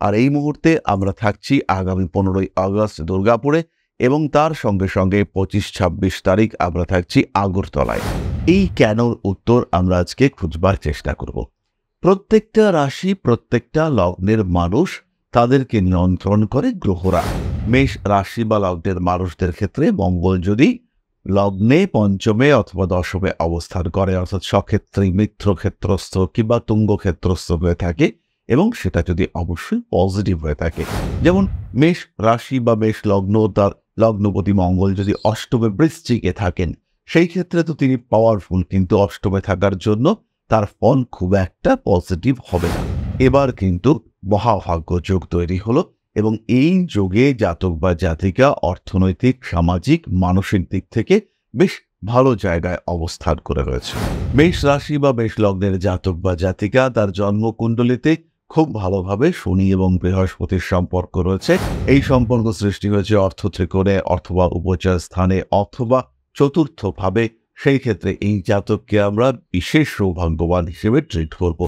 আর এই মুহূর্তে আমরা থাকছি আগামী 15ই আগস্ট দুর্গাপুরে এবং তার সঙ্গে সঙ্গে 25-26 তারিখ আমরা থাকছি আগরতলায়। এই কেনর উত্তর আমরা আজকে খুঁজবার চেষ্টা করব। প্রত্যেকটা রাশি, প্রত্যেকটা লগ্নের মানুষ, তাদেরকে নিয়ন্ত্রণ করে গ্রহরা। মেষ রাশি বা লগ্নের মানুষদের ক্ষেত্রে মঙ্গল যদি লগ্নে পঞ্চমে অথবা দশমে অবস্থান করে, অর্থাৎ স্বক্ষেত্রী, মিত্র ক্ষেত্রস্থ কিংবা তুঙ্গ ক্ষেত্রস্থ হয়ে থাকে এবং সেটা যদি অবশ্যই পজিটিভ হয়ে থাকে, যেমন মেষ রাশি বা মেষ লগ্ন, তার লগ্নপতি মঙ্গল যদি অষ্টমে বৃশ্চিকে থাকেন, সেই ক্ষেত্রে তো তিনি পাওয়ারফুল, কিন্তু অষ্টমে থাকার জন্য তার ফল খুব একটা পজিটিভ হবে না। এবার কিন্তু মহাভাগ্য যোগ তৈরি হলো এবং এই যোগে জাতক বা জাতিকা অর্থনৈতিক, সামাজিক, মানসিক দিক থেকে বেশ ভালো জায়গায় অবস্থান করে রয়েছে। মেষ রাশি বা মেষ লগ্নের জাতক বা জাতিকা, তার জন্মকুণ্ডলিতে খুব ভালোভাবে শনি এবং বৃহস্পতির সম্পর্ক রয়েছে। এই সম্পর্ক সৃষ্টি হয়েছে অর্থ ত্রিকোণে অথবা উপচয় স্থানে অথবা চতুর্থভাবে। সেই ক্ষেত্রে এই জাতককে আমরা বিশেষ সৌভাগ্যবান হিসেবে ট্রিট করব।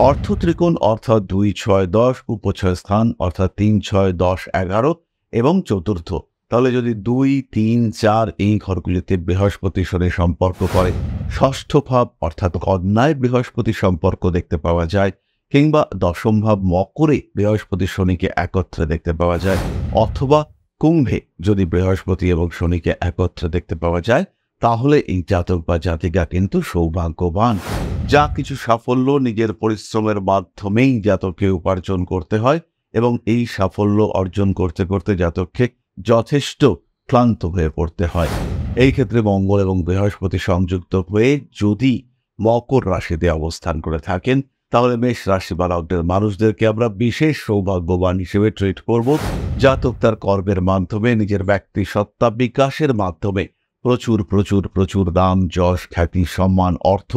অর্থ ত্রিকোণ অর্থাৎ 2, 6, 10, উপচয় স্থান অর্থাৎ 3, 6, 10, 11 এবং চতুর্থ, তাহলে যদি 2, 3, 4 এই ঘরগুলিতে বৃহস্পতি শনি সম্পর্ক করে, ষষ্ঠ ভাব অর্থাৎ কন্যায় বৃহস্পতি সম্পর্ক দেখতে পাওয়া যায়, কিংবা দশম ভাব মকরে বৃহস্পতি শনিকে একত্রে দেখতে পাওয়া যায়, অথবা কুম্ভে যদি বৃহস্পতি এবং শনিকে একত্রে দেখতে পাওয়া যায়, তাহলে এই জাতক বা জাতিকা কিন্তু সৌভাগ্যবান। যা কিছু সাফল্য নিজের পরিশ্রমের মাধ্যমেই জাতককে উপার্জন করতে হয় এবং এই সাফল্য অর্জন করতে করতে জাতককে যথেষ্ট ক্লান্ত হয়ে পড়তে হয়। এই ক্ষেত্রে মঙ্গল এবং বৃহস্পতি সংযুক্ত হয়ে যদি মকর রাশিতে অবস্থান করে থাকেন, তাহলে মেষ রাশি বা লগ্নের মানুষদেরকে আমরা বিশেষ সৌভাগ্যবান হিসেবে ট্রিট করব। জাতক তার কর্মের মাধ্যমে, নিজের ব্যক্তি সত্তা বিকাশের মাধ্যমে প্রচুর প্রচুর প্রচুর দাম, যশ, খ্যাতি, সম্মান, অর্থ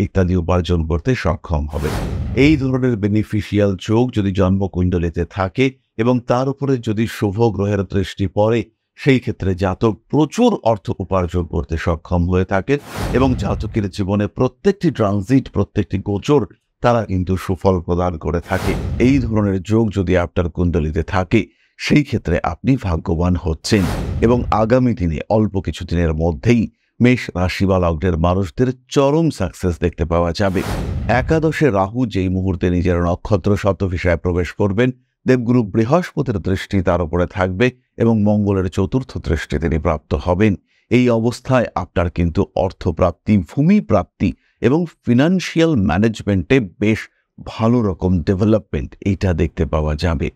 ইত্যাদি উপার্জন করতে সক্ষম হবে। এই ধরনের বেনিফিশিয়াল যোগ যদি জন্মকুণ্ডলিতে থাকে এবং তার উপরে যদি শুভ গ্রহের দৃষ্টি পড়ে, সেই ক্ষেত্রে জাতক প্রচুর অর্থ উপার্জন করতে সক্ষম হয়ে থাকে এবং জাতকের জীবনে প্রত্যেকটি ট্রানজিট, প্রত্যেকটি গোচর তারা কিন্তু সুফল প্রদান করে থাকে। এই ধরনের যোগ যদি আপনার কুণ্ডলিতে থাকে, সেই ক্ষেত্রে আপনি ভাগ্যবান হচ্ছেন এবং আগামী দিনে অল্প কিছু দিনের মধ্যেই মেষ রাশি বা লগ্নের মানুষদের চরম সাকসেস দেখতে পাওয়া যাবে। একাদশে রাহু যেই মুহূর্তে নিজের নক্ষত্র শতভিসায় প্রবেশ করবেন, দেবগুরু বৃহস্পতির দৃষ্টি তার উপরে থাকবে এবং মঙ্গলের চতুর্থ দৃষ্টি তিনি প্রাপ্ত হবেন। এই অবস্থায় আপনার কিন্তু অর্থপ্রাপ্তি, ভূমি প্রাপ্তি এবং ফিনান্সিয়াল ম্যানেজমেন্টে বেশ ভালো রকম ডেভেলপমেন্ট এটা দেখতে পাওয়া যাবে।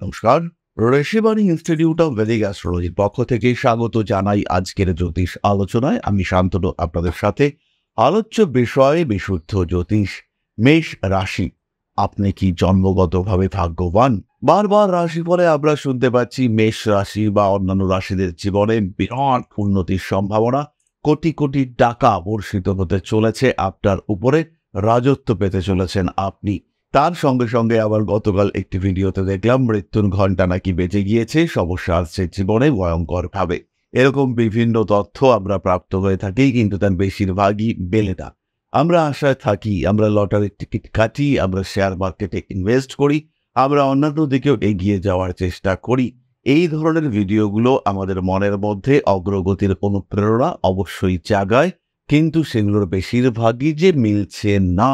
নমস্কার, ঋষিবাণী ইনস্টিটিউট অফ ভেদিক অ্যাস্ট্রোলজির পক্ষ থেকে স্বাগত জানাই আজকের জ্যোতিষ আলোচনায়। আমি শান্তনু আপনাদের সাথে। আলোচ্য বিষয় বিশুদ্ধ জ্যোতিষ। মেষ রাশি, আপনি কি জন্মগতভাবে ভাগ্যবান? বারবার রাশিফলে আমরা শুনতে পাচ্ছি মেষ রাশি বা অন্যান্য রাশিদের জীবনে বিরাট উন্নতির সম্ভাবনা, কোটি কোটি টাকা বর্ষিত হতে চলেছে আপনার উপরে, রাজত্ব পেতে চলেছেন আপনি। তার সঙ্গে সঙ্গে আবার গতকাল একটি ভিডিওতে দেখলাম মৃত্যুর ঘণ্টা নাকি বেজে গিয়েছে, সমস্যা আসছে জীবনে ভয়ঙ্কর ভাবে। এরকম বিভিন্ন তথ্য আমরা প্রাপ্ত হয়ে থাকি, কিন্তু তার বেশিরভাগই মেলে না। আমরা আশায় থাকি, আমরা লটারির টিকিট কাটি, আমরা শেয়ার মার্কেটে ইনভেস্ট করি, আমরা অন্যান্য দিকেও এগিয়ে যাওয়ার চেষ্টা করি। এই ধরনের ভিডিওগুলো আমাদের মনের মধ্যে অগ্রগতির অনুপ্রেরণা অবশ্যই জাগায়, কিন্তু সেগুলোর বেশিরভাগই যে মিলছে না,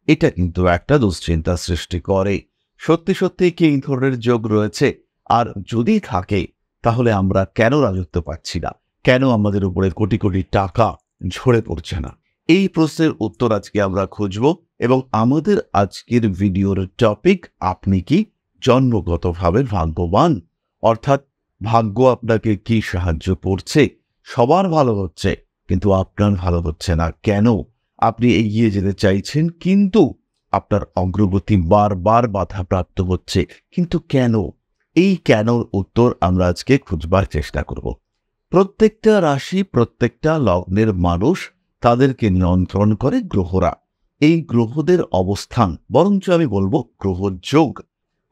এটা কিন্তু একটা দুশ্চিন্তা সৃষ্টি করে। সত্যি সত্যি কি এই ধরনের যোগ রয়েছে? আর যদি থাকে, তাহলে আমরা কেন রাজত্ব পাচ্ছি না? কেন আমাদের উপরে কোটি কোটি টাকা ঝরে পড়ছে না? এই প্রশ্নের উত্তর আজকে আমরা খুঁজব এবং আমাদের আজকের ভিডিওর টপিক, আপনি কি জন্মগতভাবে ভাগ্যবান? অর্থাৎ ভাগ্য আপনাকে কি সাহায্য করছে? সবার ভালো হচ্ছে, কিন্তু আপনার ভালো হচ্ছে না কেন? আপনি এগিয়ে যেতে চাইছেন, কিন্তু আপনার অগ্রগতি বারবার বাধাপ্রাপ্ত হচ্ছে, কিন্তু কেন? এই কেনর উত্তর আমরা আজকে খুঁজবার চেষ্টা করব। প্রত্যেকটা রাশি, প্রত্যেকটা লগ্নের মানুষ, তাদেরকে নিয়ন্ত্রণ করে গ্রহরা। এই গ্রহদের অবস্থান, বরঞ্চ আমি বলবো গ্রহযোগ।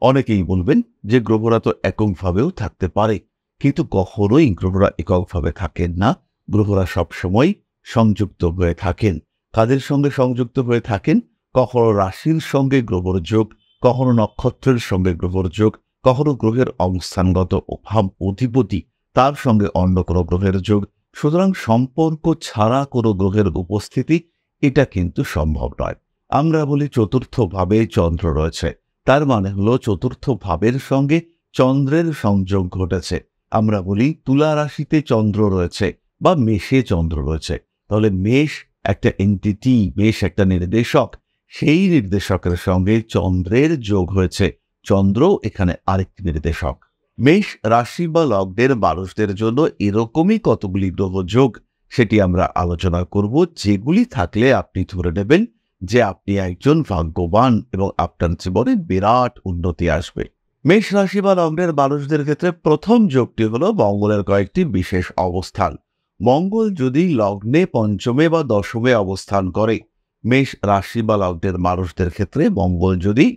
অনেকেই বলবেন যে গ্রহরা তো এককভাবেও থাকতে পারে, কিন্তু কখনোই গ্রহরা এককভাবে থাকেন না। গ্রহরা সবসময় সংযুক্ত হয়ে থাকেন। কাদের সঙ্গে সংযুক্ত হয়ে থাকেন? কখনো রাশির সঙ্গে গ্রহর যোগ, কখনো নক্ষত্রের সঙ্গে গ্রহর যোগ, কখনো গ্রহের অবস্থানগত ভাব অধিপতি তার সঙ্গে অন্য কোনো গ্রহের যোগ। সুতরাং সম্পর্ক ছাড়া কোনো গ্রহের উপস্থিতি এটা কিন্তু সম্ভব নয়। আমরা বলি চতুর্থ ভাবে চন্দ্র রয়েছে, তার মানে হলো চতুর্থ ভাবের সঙ্গে চন্দ্রের সংযোগ ঘটেছে। আমরা বলি তুলা রাশিতে চন্দ্র রয়েছে বা মেষে চন্দ্র রয়েছে, তাহলে মেষ একটা এন্টিটি, মেষ একটা নির্দেশক, সেই নির্দেশকের সঙ্গে চন্দ্রের যোগ হয়েছে। চন্দ্র এখানে আরেকটি নির্দেশক। মেষ রাশি বা লগ্নের মানুষদের জন্য এরকমই কতগুলি গ্রহযোগ, সেটি আমরা আলোচনা করব, যেগুলি থাকলে আপনি ধরে নেবেন যে আপনি একজন ভাগ্যবান এবং আপনার জীবনে বিরাট উন্নতি আসবে। মেষ রাশি বা লগ্নের মানুষদের ক্ষেত্রে প্রথম যোগটি হলো মঙ্গলের কয়েকটি বিশেষ অবস্থান। মঙ্গল যদি লগ্নে পঞ্চমে বা দশমে অবস্থান করে, মেষ রাশি বা লগ্নের মানুষদের ক্ষেত্রে মঙ্গল যদি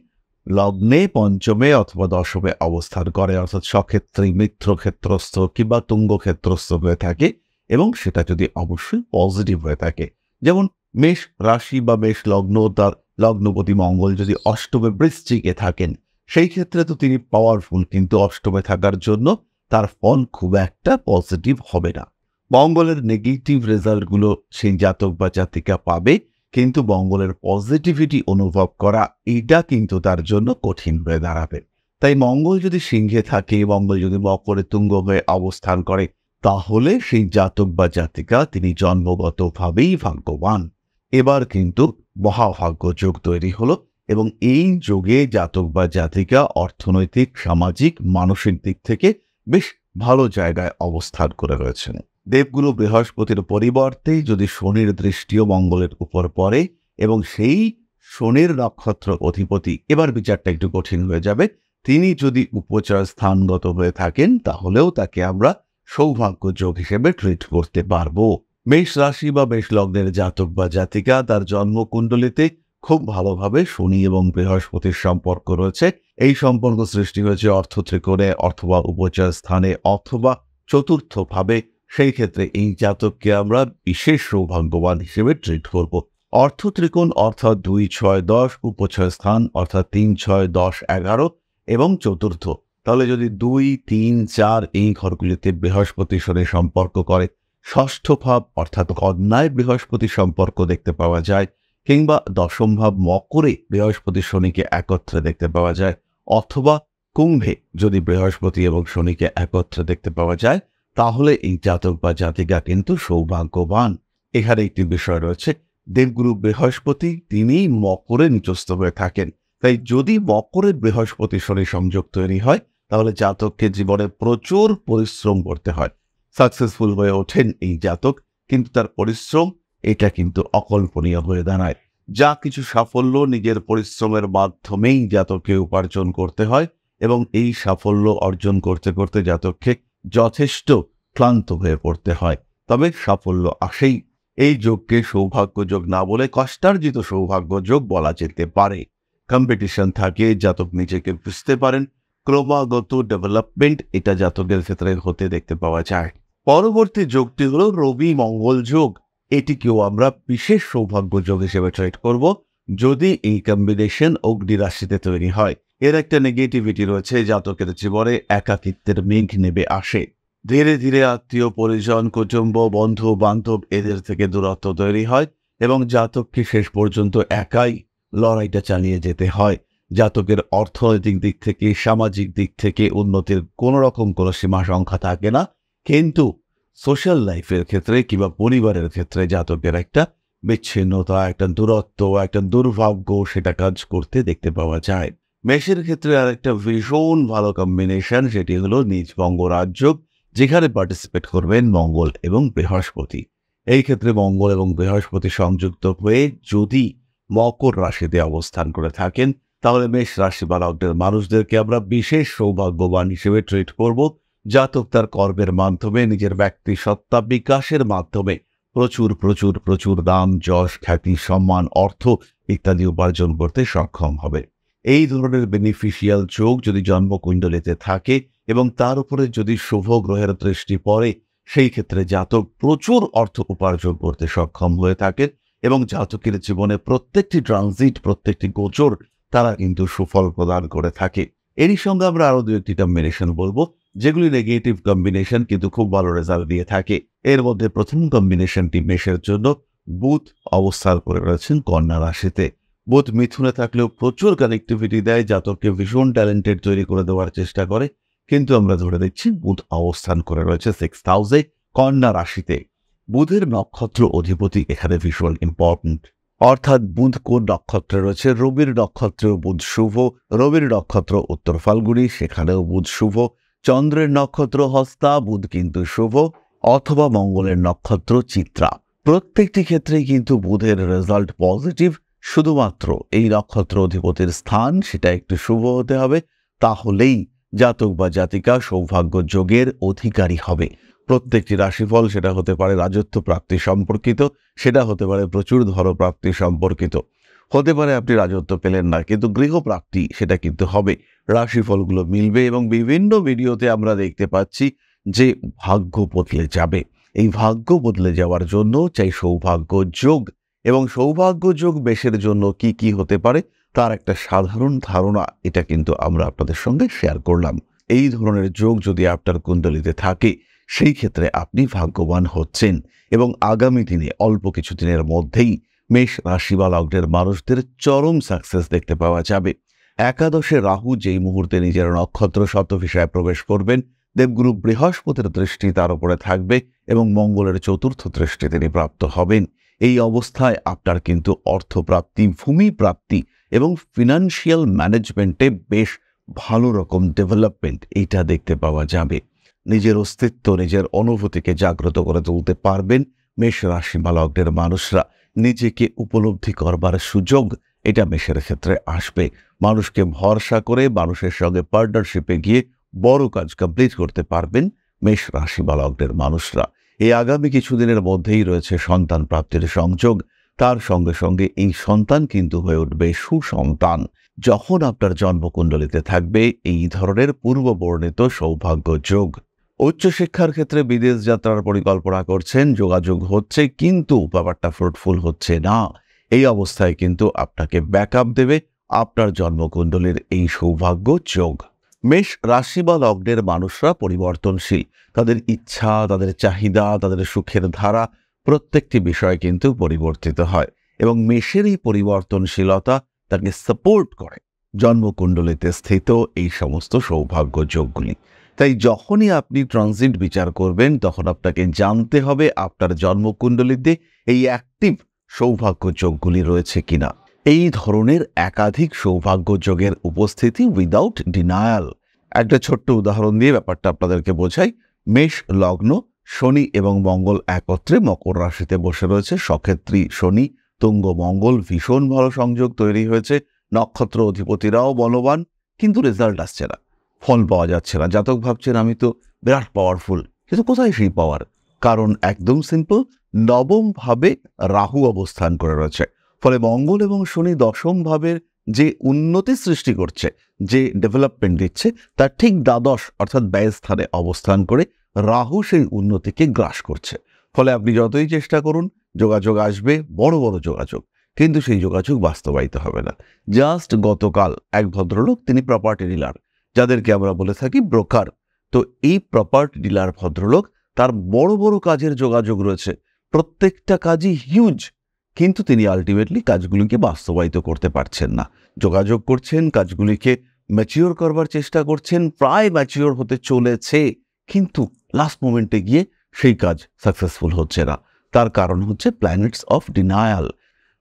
লগ্নে পঞ্চমে অথবা দশমে অবস্থান করে, অর্থাৎ স্বক্ষেত্রী, মিত্রক্ষেত্রস্থ কিংবা তুঙ্গক্ষেত্রস্থ হয়ে থাকে, এবং সেটা যদি অবশ্যই পজিটিভ হয়ে থাকে। যেমন মেষ রাশি বা মেষ লগ্ন, তার লগ্নপতি মঙ্গল যদি অষ্টমে বৃশ্চিকে থাকেন, সেই ক্ষেত্রে তো তিনি পাওয়ারফুল, কিন্তু অষ্টমে থাকার জন্য তার ফল খুব একটা পজিটিভ হবে না। মঙ্গলের নেগেটিভ রেজাল্টগুলো সেই জাতক বা জাতিকা পাবে, কিন্তু মঙ্গলের পজিটিভিটি অনুভব করা এটা কিন্তু তার জন্য কঠিন হয়ে দাঁড়াবে। তাই মঙ্গল যদি সিংহে থাকে, মঙ্গল যদি মকরে তুঙ্গ হয়ে অবস্থান করে, তাহলে সেই জাতক বা জাতিকা তিনি জন্মগতভাবেই ভাগ্যবান। এবার কিন্তু মহাভাগ্য যোগ তৈরি হলো, এবং এই যোগে জাতক বা জাতিকা অর্থনৈতিক, সামাজিক, মানসিক দিক থেকে বেশ ভালো জায়গায় অবস্থান করে রয়েছেন। দেবগুরু বৃহস্পতির পরিবর্তে যদি শনির দৃষ্টিও মঙ্গলের উপর পড়ে, এবং সেই শনির নক্ষত্র অধিপতি, এবার বিচারটা একটু কঠিন হয়ে যাবে, তিনি যদি উপচর স্থানগত হয়ে থাকেন, তাহলেও তাকে আমরা সৌভাগ্য যোগ হিসেবে ট্রিট করতে পারবো। মেষ রাশি বা মেষ লগ্নের জাতক বা জাতিকা, তার জন্মকুণ্ডলিতে খুব ভালোভাবে শনি এবং বৃহস্পতির সম্পর্ক রয়েছে। এই সম্পর্ক সৃষ্টি হয়েছে অর্থ ত্রিকোণে অথবা উপচর স্থানে অথবা চতুর্থ ভাবে। সেই ক্ষেত্রে এই জাতককে আমরা বিশেষ সৌভাগ্যবান হিসেবে ট্রিট করব। অর্থ ত্রিকোণ অর্থাৎ 2, 6, 10, উপচয় স্থান অর্থাৎ 3, 6, 10, 11 এবং চতুর্থ, তাহলে যদি 2, 3, 4 এই ঘরগুলিতে বৃহস্পতি শনি সম্পর্ক করে, ষষ্ঠ ভাব অর্থাৎ কন্যায় বৃহস্পতি সম্পর্ক দেখতে পাওয়া যায়, কিংবা দশম ভাব মকরে বৃহস্পতি শনিকে একত্রে দেখতে পাওয়া যায়, অথবা কুম্ভে যদি বৃহস্পতি এবং শনিকে একত্রে দেখতে পাওয়া যায়, তাহলে এই জাতক বা জাতিকা কিন্তু সৌভাগ্যবান। এখানে একটি বিষয় রয়েছে, দেবগুরু বৃহস্পতি তিনি মকরে নিচস্থ হয়ে থাকেন। তাই যদি মকরে বৃহস্পতি শনি সংযোগ তৈরি হয়, তাহলে জাতককে জীবনে প্রচুর পরিশ্রম করতে হয়। সাকসেসফুল হয়ে ওঠেন এই জাতক, কিন্তু তার পরিশ্রম এটা কিন্তু অকল্পনীয় হয়ে দাঁড়ায়। যা কিছু সাফল্য নিজের পরিশ্রমের মাধ্যমেই জাতককে উপার্জন করতে হয়, এবং এই সাফল্য অর্জন করতে করতে জাতককে যথেষ্ট ক্লান্ত হয়ে পড়তে হয়, তবে সাফল্য আসেই। এই যোগকে সৌভাগ্য যোগ না বলে কষ্টার্জিত সৌভাগ্য যোগ বলা যেতে পারে। কম্পিটিশন থাকে, জাতক নিজেকে বুঝতে পারেন, ক্রমাগত ডেভেলপমেন্ট এটা জাতকের ক্ষেত্রে হতে দেখতে পাওয়া যায়। পরবর্তী যোগটি হলো রবি মঙ্গল যোগ। এটিকেও আমরা বিশেষ সৌভাগ্য যোগ হিসেবে ট্রিট করব, যদি এই কম্বিনেশন অগ্নি রাশিতে তৈরি হয়। এর একটা নেগেটিভিটি রয়েছে, জাতকের জীবনে একাকিত্বের মেঘ নেমে আসে। ধীরে ধীরে আত্মীয় পরিজন, কুটুম্ব, বন্ধু বান্ধব এদের থেকে দূরত্ব তৈরি হয়, এবং জাতককে শেষ পর্যন্ত একাই লড়াইটা চালিয়ে যেতে হয়। জাতকের অর্থনৈতিক দিক থেকে, সামাজিক দিক থেকে উন্নতির কোনো রকম কোনো সীমা সংখ্যা থাকে না, কিন্তু সোশ্যাল লাইফের ক্ষেত্রে কিংবা পরিবারের ক্ষেত্রে জাতকের একটা বিচ্ছিন্নতা, একটা দূরত্ব, একটা দুর্ভাগ্য সেটা কাজ করতে দেখতে পাওয়া যায়। মেষের ক্ষেত্রে আর একটা ভীষণ ভালো কম্বিনেশন, সেটি হলো নিজ বঙ্গরাজ যোগ, যেখানে পার্টিসিপেট করবেন মঙ্গল এবং বৃহস্পতি। এই ক্ষেত্রে মঙ্গল এবং বৃহস্পতি সংযুক্ত হয়ে যদি মকর রাশিতে অবস্থান করে থাকেন, তাহলে মেষ রাশি বা লগ্নের মানুষদেরকে আমরা বিশেষ সৌভাগ্যবান হিসেবে ট্রিট করব। জাতক তার কর্মের মাধ্যমে নিজের ব্যক্তি সত্তা বিকাশের মাধ্যমে প্রচুর প্রচুর প্রচুর দাম, যশ, খ্যাতি, সম্মান, অর্থ ইত্যাদি উপার্জন করতে সক্ষম হবে। এই ধরনের বেনিফিশিয়াল যোগ যদি জন্মকুণ্ডলিতে থাকে এবং তার উপরে যদি শুভ গ্রহের দৃষ্টি পড়ে, সেই ক্ষেত্রে জাতক প্রচুর অর্থ উপার্জন করতে সক্ষম হয়ে থাকেন এবং জাতকের জীবনে প্রত্যেকটি ট্রানজিট, প্রত্যেকটি গোচর তারা কিন্তু সুফল প্রদান করে থাকে। এরই সঙ্গে আমরা আরো দু একটি কম্বিনেশন বলবো, যেগুলি নেগেটিভ কম্বিনেশন কিন্তু খুব ভালো রেজাল্ট দিয়ে থাকে। এর মধ্যে প্রথম কম্বিনেশনটি মেষের জন্য। বুধ অবস্থান করে রয়েছেন কন্যা রাশিতে। বুধ মিথুনে থাকলেও প্রচুর কানেক্টিভিটি দেয়, জাতককে ভীষণ ট্যালেন্টেড তৈরি করে দেওয়ার চেষ্টা করে, কিন্তু আমরা ধরে দিচ্ছি বুধ অবস্থান করে রয়েছে 6th হাউসে কন্যা রাশিতে। বুধের নক্ষত্র অধিপতি এখানে ভীষণ ইম্পর্টেন্ট, অর্থাৎ বুধ কোন নক্ষত্রে রয়েছে? রবির নক্ষত্রেও বুধ শুভ। রবির নক্ষত্র উত্তর ফাল্গুনী, সেখানেও বুধ শুভ। চন্দ্রের নক্ষত্র হস্তা, বুধ কিন্তু শুভ, অথবা মঙ্গলের নক্ষত্র চিত্রা। প্রত্যেকটি ক্ষেত্রেই কিন্তু বুধের রেজাল্ট পজিটিভ। শুধুমাত্র এই নক্ষত্র অধিপতির স্থান সেটা একটু শুভ হতে হবে, তাহলেই জাতক বা জাতিকা সৌভাগ্য যোগের অধিকারী হবে। প্রত্যেকটি রাশিফল সেটা হতে পারে রাজত্ব প্রাপ্তি সম্পর্কিত, সেটা হতে পারে প্রচুর ধনপ্রাপ্তি সম্পর্কিত, হতে পারে আপনি রাজত্ব পেলেন না কিন্তু গৃহপ্রাপ্তি সেটা কিন্তু হবে। রাশিফলগুলো মিলবে এবং বিভিন্ন ভিডিওতে আমরা দেখতে পাচ্ছি যে ভাগ্য বদলে যাবে। এই ভাগ্য বদলে যাওয়ার জন্য চাই সৌভাগ্য যোগ, এবং সৌভাগ্য যোগ মেষের জন্য কি কি হতে পারে তার একটা সাধারণ ধারণা এটা কিন্তু আমরা আপনাদের সঙ্গে শেয়ার করলাম। এই ধরনের যোগ যদি আপনার কুণ্ডলিতে থাকে, সেই ক্ষেত্রে আপনি ভাগ্যবান হচ্ছেন এবং আগামী দিনে অল্প কিছু দিনের মধ্যেই মেষ রাশি বা লগ্নের মানুষদের চরম সাকসেস দেখতে পাওয়া যাবে। একাদশে রাহু যেই মুহূর্তে নিজের নক্ষত্র শতভিসায় প্রবেশ করবেন, দেবগুরু বৃহস্পতির দৃষ্টি তার উপরে থাকবে এবং মঙ্গলের চতুর্থ দৃষ্টি তিনি প্রাপ্ত হবেন। এই অবস্থায় আপনার কিন্তু অর্থপ্রাপ্তি, ভূমি প্রাপ্তি এবং ফিনান্সিয়াল ম্যানেজমেন্টে বেশ ভালো রকম ডেভেলপমেন্ট এইটা দেখতে পাওয়া যাবে। নিজের অস্তিত্ব, নিজের অনুভূতিকে জাগ্রত করে তুলতে পারবেন মেষ রাশি বা লগ্নের মানুষরা। নিজেকে উপলব্ধি করবার সুযোগ এটা মেষের ক্ষেত্রে আসবে। মানুষকে ভরসা করে মানুষের সঙ্গে পার্টনারশিপে গিয়ে বড় কাজ কমপ্লিট করতে পারবেন মেষ রাশি বা লগ্নের মানুষরা। এই আগামী কিছুদিনের মধ্যেই রয়েছে সন্তান প্রাপ্তির সংযোগ, তার সঙ্গে সঙ্গে এই সন্তান কিন্তু হয়ে উঠবে সুসন্তান। যখন আপনার জন্মকুণ্ডলিতে থাকবে এই ধরনের পূর্ব বর্ণিত সৌভাগ্য যোগ। উচ্চশিক্ষার ক্ষেত্রে বিদেশ যাত্রার পরিকল্পনা করছেন, যোগাযোগ হচ্ছে কিন্তু ব্যাপারটা ফ্রুটফুল হচ্ছে না। এই অবস্থায় কিন্তু আপনাকে ব্যাকআপ দেবে আপনার জন্মকুণ্ডলীর এই সৌভাগ্য যোগ। মেষ রাশি বা লগ্নের মানুষরা পরিবর্তনশীল। তাদের ইচ্ছা, তাদের চাহিদা, তাদের সুখের ধারা প্রত্যেকটি বিষয় কিন্তু পরিবর্তিত হয় এবং মেষের এই পরিবর্তনশীলতা তাকে সাপোর্ট করে জন্মকুণ্ডলিতে স্থিত এই সমস্ত সৌভাগ্য যোগগুলি। তাই যখনই আপনি ট্রানজিট বিচার করবেন, তখন আপনাকে জানতে হবে আপনার জন্মকুণ্ডলিতে এই অ্যাক্টিভ সৌভাগ্য যোগগুলি রয়েছে কিনা। এই ধরনের একাধিক সৌভাগ্য যোগের উপস্থিতি উইদাউট ডিনায়াল। একটা ছোট্ট উদাহরণ দিয়ে ব্যাপারটা আপনাদেরকে বোঝাই। মেষ লগ্ন, শনি এবং মঙ্গল একত্রে মকর রাশিতে বসে রয়েছে। সক্ষেত্রী শনি, তুঙ্গ মঙ্গল, ভীষণ ভালো সংযোগ তৈরি হয়েছে। নক্ষত্র অধিপতিরাও বলবান, কিন্তু রেজাল্ট আসছে না, ফল পাওয়া যাচ্ছে না। জাতক ভাবছেন আমি তো বিরাট পাওয়ারফুল, কিন্তু কোথায় সেই পাওয়ার? কারণ একদম সিম্পল, নবম ভাবে রাহু অবস্থান করে রয়েছে। ফলে মঙ্গল এবং শনি দশম ভাবের যে উন্নতি সৃষ্টি করছে, যে ডেভেলপমেন্ট দিচ্ছে, তার ঠিক দ্বাদশ অর্থাৎ ব্যয়স্থানে অবস্থান করে রাহু সেই উন্নতিকে গ্রাস করছে। ফলে আপনি যতই চেষ্টা করুন যোগাযোগ আসবে, বড় বড় যোগাযোগ, কিন্তু সেই যোগাযোগ বাস্তবায়িত হবে না। জাস্ট গতকাল এক ভদ্রলোক, তিনি প্রপার্টি ডিলার, যাদেরকে আমরা বলে থাকি ব্রোকার। তো এই প্রপার্টি ডিলার ভদ্রলোক, তার বড় বড় কাজের যোগাযোগ রয়েছে, প্রত্যেকটা কাজই হিউজ, কিন্তু তিনি আলটিমেটলি কাজগুলিকে বাস্তবায়িত করতে পারছেন না। যোগাযোগ করছেন, কাজগুলিকে ম্যাচিওর করবার চেষ্টা করছেন, প্রায় ম্যাচিওর হতে চলেছে, কিন্তু লাস্ট মোমেন্টে গিয়ে সেই কাজ সাকসেসফুল হচ্ছে না। তার কারণ হচ্ছে প্ল্যানেটস অফ ডিনায়াল,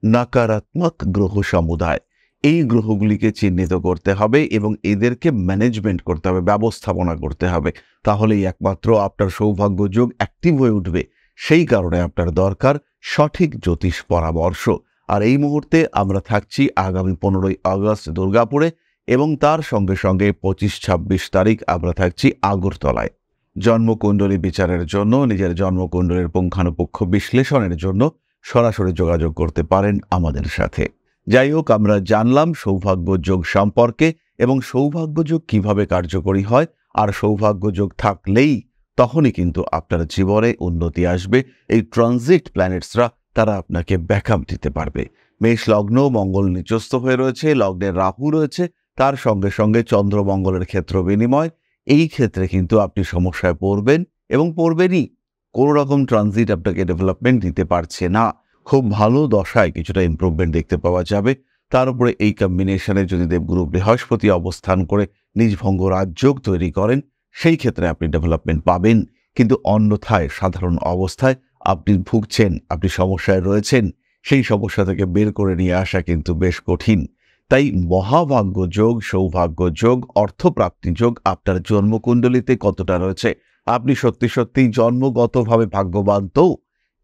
নকারাত্মক গ্রহ সমুদায়। এই গ্রহগুলিকে চিহ্নিত করতে হবে এবং এদেরকে ম্যানেজমেন্ট করতে হবে, ব্যবস্থাপনা করতে হবে। তাহলেই একমাত্র আপনার সৌভাগ্য যোগ অ্যাক্টিভ হয়ে উঠবে। সেই কারণে আপনার দরকার সঠিক জ্যোতিষ পরামর্শ। আর এই মুহূর্তে আমরা থাকছি আগামী 15ই আগস্ট দুর্গাপুরে এবং তার সঙ্গে সঙ্গে 25-26 তারিখ আমরা থাকছি আগরতলায়। জন্মকুণ্ডলী বিচারের জন্য, নিজের জন্মকুণ্ডলীর পুঙ্খানুপুঙ্খ বিশ্লেষণের জন্য সরাসরি যোগাযোগ করতে পারেন আমাদের সাথে। যাই হোক, আমরা জানলাম সৌভাগ্য যোগ সম্পর্কে এবং সৌভাগ্য যোগ কিভাবে কার্যকরী হয়, আর সৌভাগ্য যোগ থাকলেই তখনই কিন্তু আপনার জীবনে উন্নতি আসবে। এই ট্রানজিট প্ল্যানেটসরা তারা আপনাকে ব্যাকআপ দিতে পারবে। মেষ লগ্ন, মঙ্গল নিচস্থ হয়ে রয়েছে, লগ্নে রাহু রয়েছে, তার সঙ্গে সঙ্গে চন্দ্রমঙ্গলের ক্ষেত্র বিনিময়। এই ক্ষেত্রে কিন্তু আপনি সমস্যায় পড়বেন এবং পড়বেনই। কোনো রকম ট্রানজিট আপনাকে ডেভেলপমেন্ট দিতে পারছে না। খুব ভালো দশায় কিছুটা ইমপ্রুভমেন্ট দেখতে পাওয়া যাবে। তার উপরে এই কম্বিনেশনে যদি দেবগুরু বৃহস্পতি অবস্থান করে নিজভঙ্গ রাজযোগ তৈরি করেন, সেই ক্ষেত্রে আপনি ডেভেলপমেন্ট পাবেন। কিন্তু অন্যথায় সাধারণ অবস্থায় আপনি ভুগছেন, আপনি সমস্যায় রয়েছেন, সেই সমস্যা থেকে বের করে নিয়ে আসা কিন্তু বেশ কঠিন। তাই মহাভাগ্য যোগ, সৌভাগ্য যোগ, অর্থপ্রাপ্তি যোগ আপনার জন্মকুণ্ডলিতে কতটা রয়েছে, আপনি সত্যি সত্যিই জন্মগতভাবে ভাগ্যবান তো,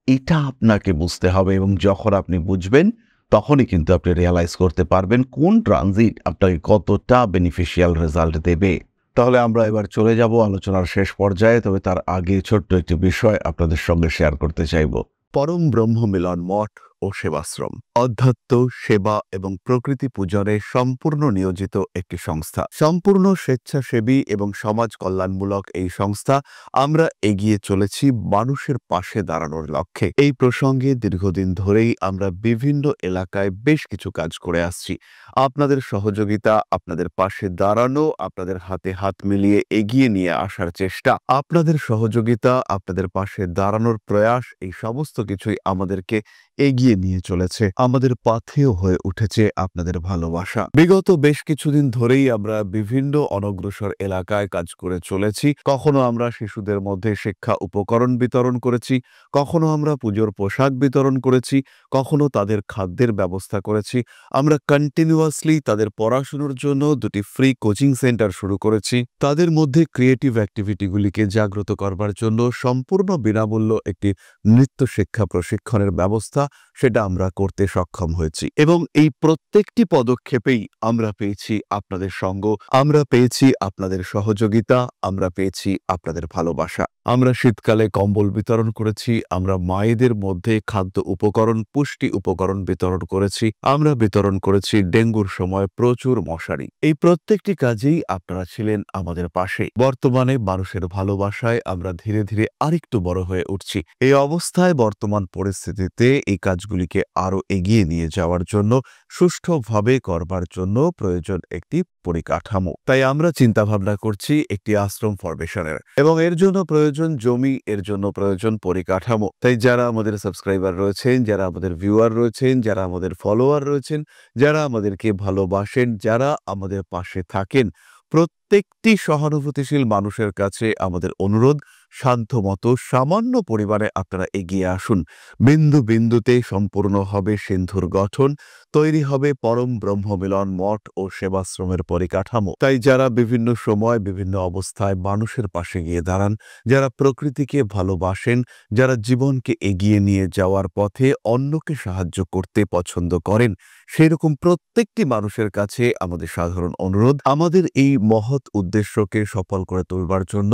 এটা আপনাকে বুঝতে হবে। এবং যখন আপনি বুঝবেন তখনই কিন্তু আপনি রিয়ালাইজ করতে পারবেন কোন ট্রানজিট আপনাকে কতটা বেনিফিশিয়াল রেজাল্ট দেবে। তাহলে আমরা এবার চলে যাব আলোচনার শেষ পর্যায়ে। তবে তার আগে ছোট্ট একটি বিষয় আপনাদের সঙ্গে শেয়ার করতে চাইব। পরম ব্রহ্ম মিলন মঠ ও সেবাশ্রম অধ্যাত্ম, সেবা এবং প্রকৃতি পূজনে সম্পূর্ণ নিয়োজিত একটি সংস্থা। সম্পূর্ণ স্বেচ্ছাসেবী এবং সমাজ কল্যাণমূলক এই সংস্থা আমরা এগিয়ে চলেছি মানুষের পাশে দাঁড়ানোর লক্ষ্যে। এই প্রসঙ্গে দীর্ঘদিন ধরেই আমরা বিভিন্ন এলাকায় বেশ কিছু কাজ করে আসছি। আপনাদের সহযোগিতা, আপনাদের পাশে দাঁড়ানো, আপনাদের হাতে হাত মিলিয়ে এগিয়ে নিয়ে আসার চেষ্টা, আপনাদের সহযোগিতা, আপনাদের পাশে দাঁড়ানোর প্রয়াস, এই সমস্ত কিছুই আমাদেরকে এগিয়ে নিয়ে চলেছে। আমাদের পাথেয় হয়ে উঠেছে আপনাদের ভালোবাসা। বিগত বেশ কিছুদিন ধরেই আমরা বিভিন্ন অনগ্রসর এলাকায় কাজ করে চলেছি। কখনো আমরা শিশুদের মধ্যে শিক্ষা উপকরণ বিতরণ করেছি, কখনো আমরা পুজোর পোশাক বিতরণ করেছি, কখনো তাদের খাদ্যের ব্যবস্থা করেছি। আমরা কন্টিনিউয়াসলি তাদের পড়াশোনার জন্য 2টি ফ্রি কোচিং সেন্টার শুরু করেছি। তাদের মধ্যে ক্রিয়েটিভ অ্যাক্টিভিটিগুলিকে জাগ্রত করবার জন্য সম্পূর্ণ বিনামূল্য একটি নৃত্য শিক্ষা প্রশিক্ষণের ব্যবস্থা, সেটা আমরা করতে সক্ষম হয়েছি। এবং এই প্রত্যেকটি পদক্ষেপেই আমরা পেয়েছি আপনাদের সঙ্গ, আমরা পেয়েছি আপনাদের সহযোগিতা, আমরা পেয়েছি আপনাদের ভালোবাসা। আমরা শীতকালে কম্বল বিতরণ করেছি, আমরা মায়েদের মধ্যে খাদ্য উপকরণ, পুষ্টি উপকরণ বিতরণ করেছি, আমরা বিতরণ করেছি ডেঙ্গুর সময় প্রচুর মশারি। এই প্রত্যেকটি কাজেই আপনারা ছিলেন আমাদের পাশে। বর্তমানে মানুষের ভালোবাসায় আমরা ধীরে ধীরে আরেকটু বড় হয়ে উঠছি। এই অবস্থায় বর্তমান পরিস্থিতিতে এই কাজগুলিকে আরো এগিয়ে নিয়ে যাওয়ার জন্য, সুষ্ঠুভাবে করবার জন্য প্রয়োজন একটি পরিকাঠামো। তাই আমরা চিন্তা ভাবনা করছি একটি আশ্রম ফরমেশনের, এবং এর জন্য প্রয়োজন জমি, এর জন্য প্রয়োজন পরিকাঠামো। তাই যারা আমাদের সাবস্ক্রাইবার রয়েছেন, যারা আমাদের ভিউয়ার রয়েছেন, যারা আমাদের ফলোয়ার রয়েছেন, যারা আমাদেরকে ভালোবাসেন, যারা আমাদের পাশে থাকেন, প্রত্যেকটি সহানুভূতিশীল মানুষের কাছে আমাদের অনুরোধ, সাধ্যমতো সামান্য পরিমাণে আপনারা এগিয়ে আসুন। বিন্দু বিন্দুতে সম্পূর্ণ হবে সিন্ধুর গঠন, তৈরি হবে পরম ব্রহ্মমিলন মঠ ও সেবাশ্রমের পরিকাঠামো। তাই যারা বিভিন্ন সময় বিভিন্ন অবস্থায় মানুষের পাশে গিয়ে দাঁড়ান, যারা প্রকৃতিকে ভালোবাসেন, যারা জীবনকে এগিয়ে নিয়ে যাওয়ার পথে অন্যকে সাহায্য করতে পছন্দ করেন, সেরকম প্রত্যেকটি মানুষের কাছে আমাদের সাধারণ অনুরোধ, আমাদের এই মহৎ উদ্দেশ্যকে সফল করে তুলবার জন্য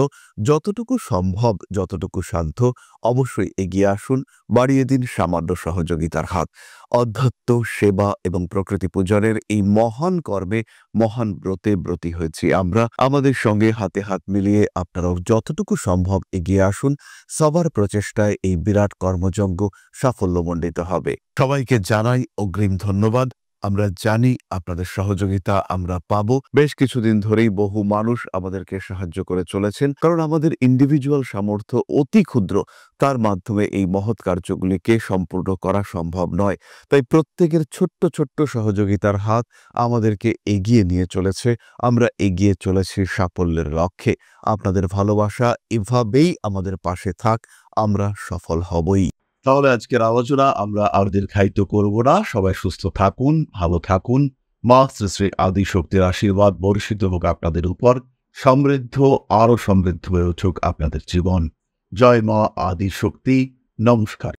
যতটুকু সম্ভব, যতটুকু সাধ্য, অবশ্যই এগিয়ে আসুন, বাড়িয়ে দিন সামান্য সহযোগিতার হাত। অধ্যাত্ম, সেবা এবং প্রকৃতি পূজনের এই মহান কর্মে, মহান ব্রতে ব্রতী হয়েছি আমরা। আমাদের সঙ্গে হাতে হাত মিলিয়ে আপনারাও যতটুকু সম্ভব এগিয়ে আসুন। সবার প্রচেষ্টায় এই বিরাট কর্মযজ্ঞ সাফল্যমণ্ডিত হবে। সবাইকে জানাই অগ্রিম ধন্যবাদ। আমরা জানি আপনাদের সহযোগিতা আমরা পাবো। বেশ কিছুদিন ধরেই বহু মানুষ আমাদেরকে সাহায্য করে চলেছেন, কারণ আমাদের ইন্ডিভিজুয়াল সামর্থ্য অতি ক্ষুদ্র, তার মাধ্যমে এই মহৎ কার্যগুলিকে সম্পূর্ণ করা সম্ভব নয়। তাই প্রত্যেকের ছোট্ট ছোট্ট সহযোগিতার হাত আমাদেরকে এগিয়ে নিয়ে চলেছে। আমরা এগিয়ে চলেছি সাফল্যের লক্ষ্যে। আপনাদের ভালোবাসা এভাবেই আমাদের পাশে থাক, আমরা সফল হবই। তাহলে আজকের আলোচনা আমরা আর দীর্ঘায়িত করব না। সবাই সুস্থ থাকুন, ভালো থাকুন। মা শ্রী শ্রী আদি শক্তির আশীর্বাদ বর্ষিত হোক আপনাদের উপর। সমৃদ্ধ, আরো সমৃদ্ধ হয়ে উঠুক আপনাদের জীবন। জয় মা আদি শক্তি। নমস্কার।